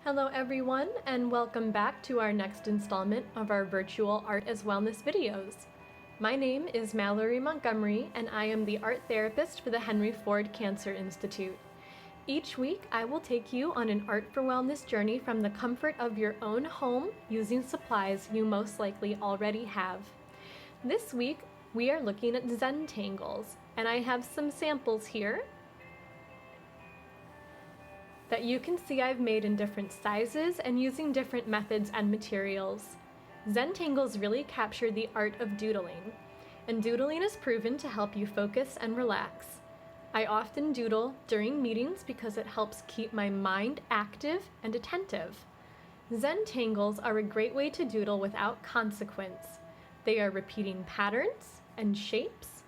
Hello everyone, and welcome back to our next installment of our virtual art as wellness videos. My name is Mallory Montgomery, and I am the art therapist for the Henry Ford Cancer Institute. Each week, I will take you on an art for wellness journey from the comfort of your own home using supplies you most likely already have. This week, we are looking at Zentangles, and I have some samples here that you can see I've made in different sizes and using different methods and materials. Zentangles really capture the art of doodling, and doodling is proven to help you focus and relax. I often doodle during meetings because it helps keep my mind active and attentive. Zentangles are a great way to doodle without consequence. They are repeating patterns and shapes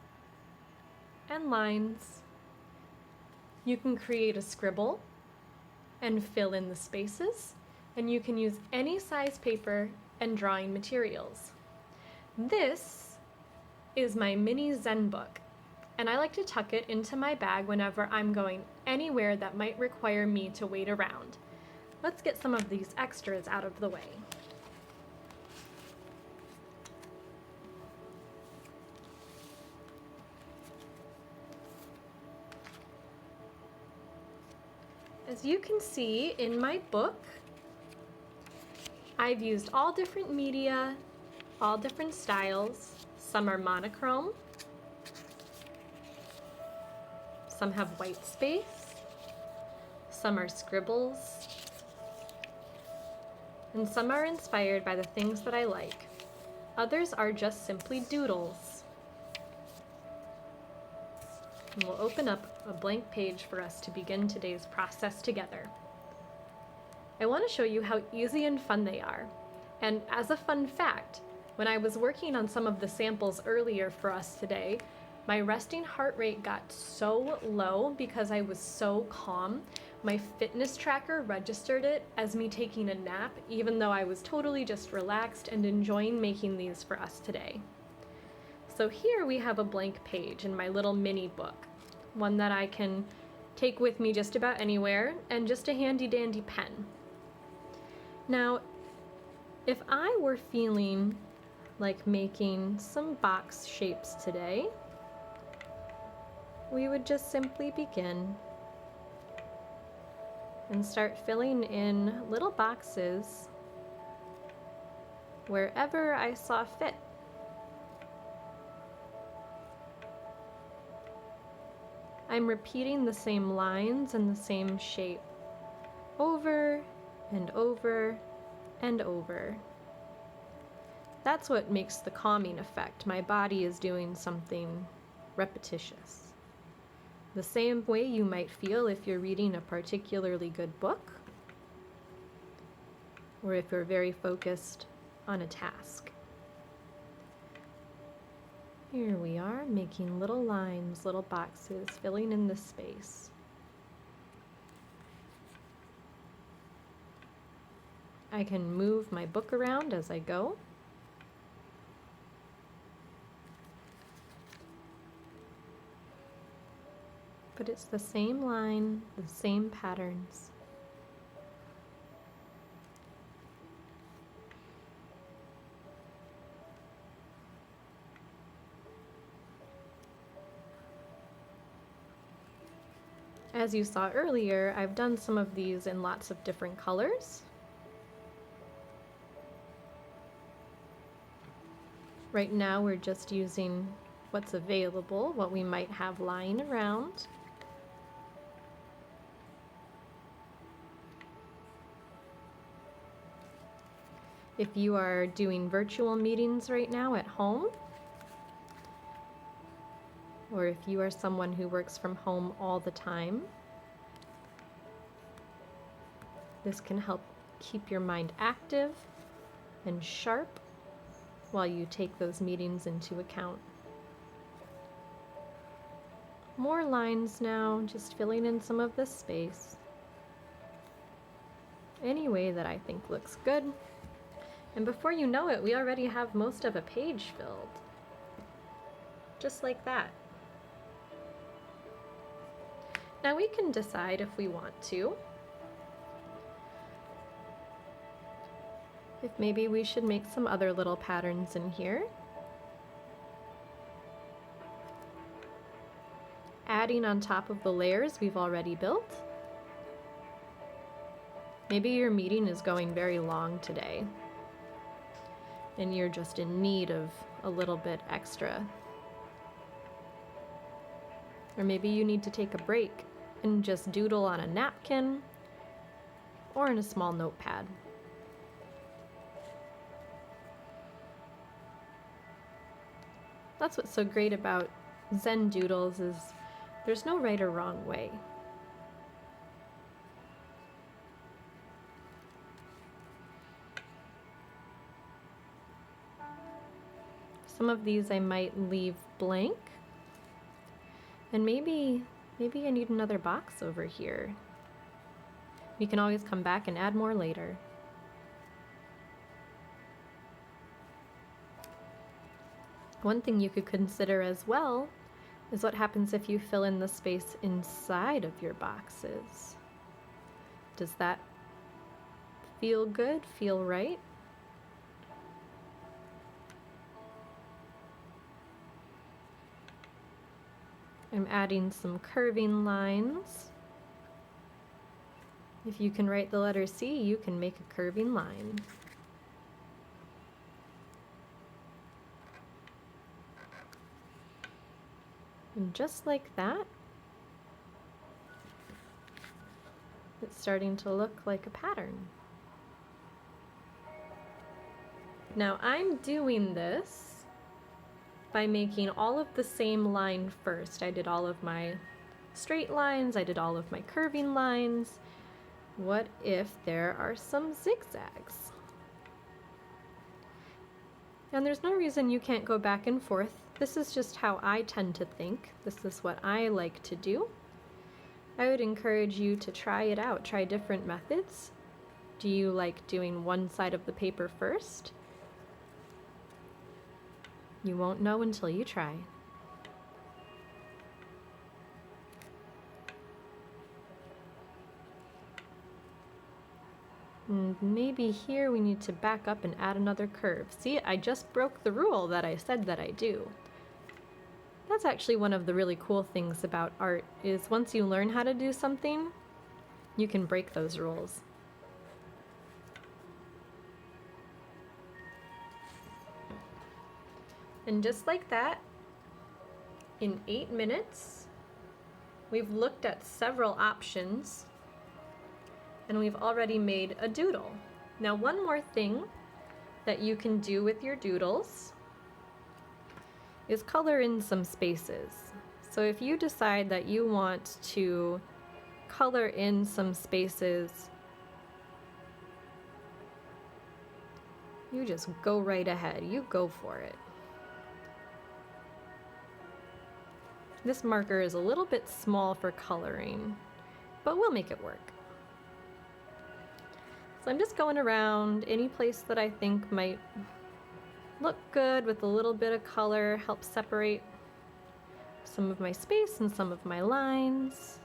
and lines. You can create a scribble and fill in the spaces, and you can use any size paper and drawing materials. This is my mini Zen book, and I like to tuck it into my bag whenever I'm going anywhere that might require me to wait around. Let's get some of these extras out of the way. As you can see in my book, I've used all different media, all different styles. Some are monochrome, some have white space, some are scribbles, and some are inspired by the things that I like. Others are just simply doodles. And we'll open up a blank page for us to begin today's process together. I want to show you how easy and fun they are. And as a fun fact, when I was working on some of the samples earlier for us today, my resting heart rate got so low because I was so calm. My fitness tracker registered it as me taking a nap, even though I was totally just relaxed and enjoying making these for us today. So here we have a blank page in my little mini book, one that I can take with me just about anywhere, and just a handy dandy pen. Now, if I were feeling like making some box shapes today, we would just simply begin and start filling in little boxes wherever I saw fit. I'm repeating the same lines and the same shape over and over and over. That's what makes the calming effect. My body is doing something repetitious. The same way you might feel if you're reading a particularly good book, or if you're very focused on a task. Here we are, making little lines, little boxes, filling in the space. I can move my book around as I go. But it's the same line, the same patterns. As you saw earlier, I've done some of these in lots of different colors. Right now we're just using what's available, what we might have lying around. If you are doing virtual meetings right now at home, or if you are someone who works from home all the time, this can help keep your mind active and sharp while you take those meetings into account. More lines now, just filling in some of this space. Any way that I think looks good. And before you know it, we already have most of a page filled. Just like that. Now we can decide if we want to if maybe we should make some other little patterns in here. Adding on top of the layers we've already built. Maybe your meeting is going very long today, and you're just in need of a little bit extra. Or maybe you need to take a break and just doodle on a napkin or in a small notepad. That's what's so great about Zen Doodles is there's no right or wrong way. Some of these I might leave blank, and maybe I need another box over here. We can always come back and add more later. One thing you could consider as well is what happens if you fill in the space inside of your boxes. Does that feel good, feel right? I'm adding some curving lines. If you can write the letter C, you can make a curving line. And just like that, it's starting to look like a pattern. Now I'm doing this by making all of the same line first. I did all of my straight lines, I did all of my curving lines. What if there are some zigzags? And there's no reason you can't go back and forth. This is just how I tend to think. This is what I like to do. I would encourage you to try it out, try different methods. Do you like doing one side of the paper first? You won't know until you try. And maybe here we need to back up and add another curve. See, I just broke the rule that I said that I do. That's actually one of the really cool things about art, is once you learn how to do something, you can break those rules. And just like that, in 8 minutes, we've looked at several options and we've already made a doodle. Now, one more thing that you can do with your doodles is color in some spaces. So if you decide that you want to color in some spaces, you just go right ahead, you go for it. This marker is a little bit small for coloring, but we'll make it work. So I'm just going around any place that I think might look good with a little bit of color, help separate some of my space and some of my lines.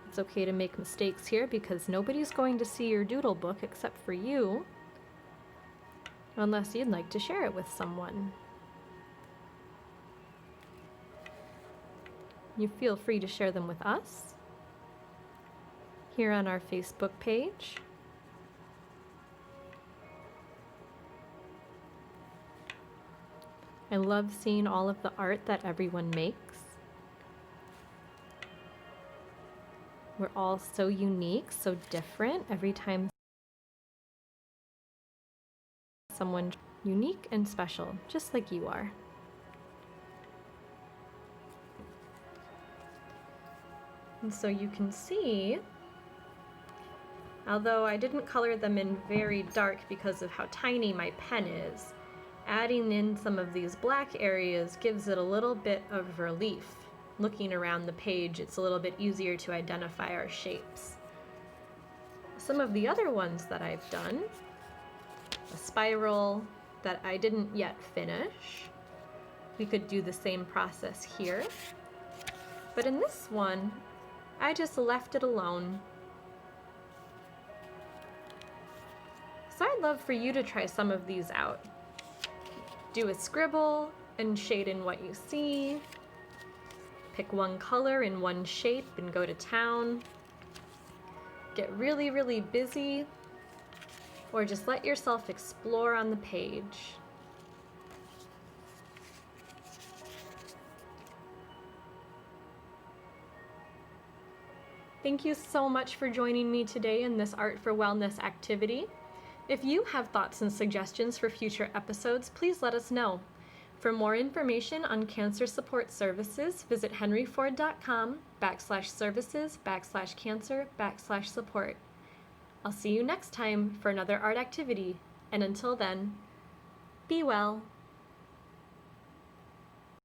It's okay to make mistakes here because nobody's going to see your doodle book except for you, unless you'd like to share it with someone. You feel free to share them with us here on our Facebook page. I love seeing all of the art that everyone makes. We're all so unique, so different every time someone unique and special, just like you are. And so you can see, although I didn't color them in very dark because of how tiny my pen is, adding in some of these black areas gives it a little bit of relief. Looking around the page, it's a little bit easier to identify our shapes. Some of the other ones that I've done, a spiral that I didn't yet finish. We could do the same process here. But in this one, I just left it alone. So I'd love for you to try some of these out. Do a scribble and shade in what you see. Pick one color and one shape and go to town. Get really, really busy, or just let yourself explore on the page. Thank you so much for joining me today in this Art for Wellness activity. If you have thoughts and suggestions for future episodes, please let us know. For more information on cancer support services, visit henryford.com/services/cancer/support. I'll see you next time for another art activity, and until then, be well.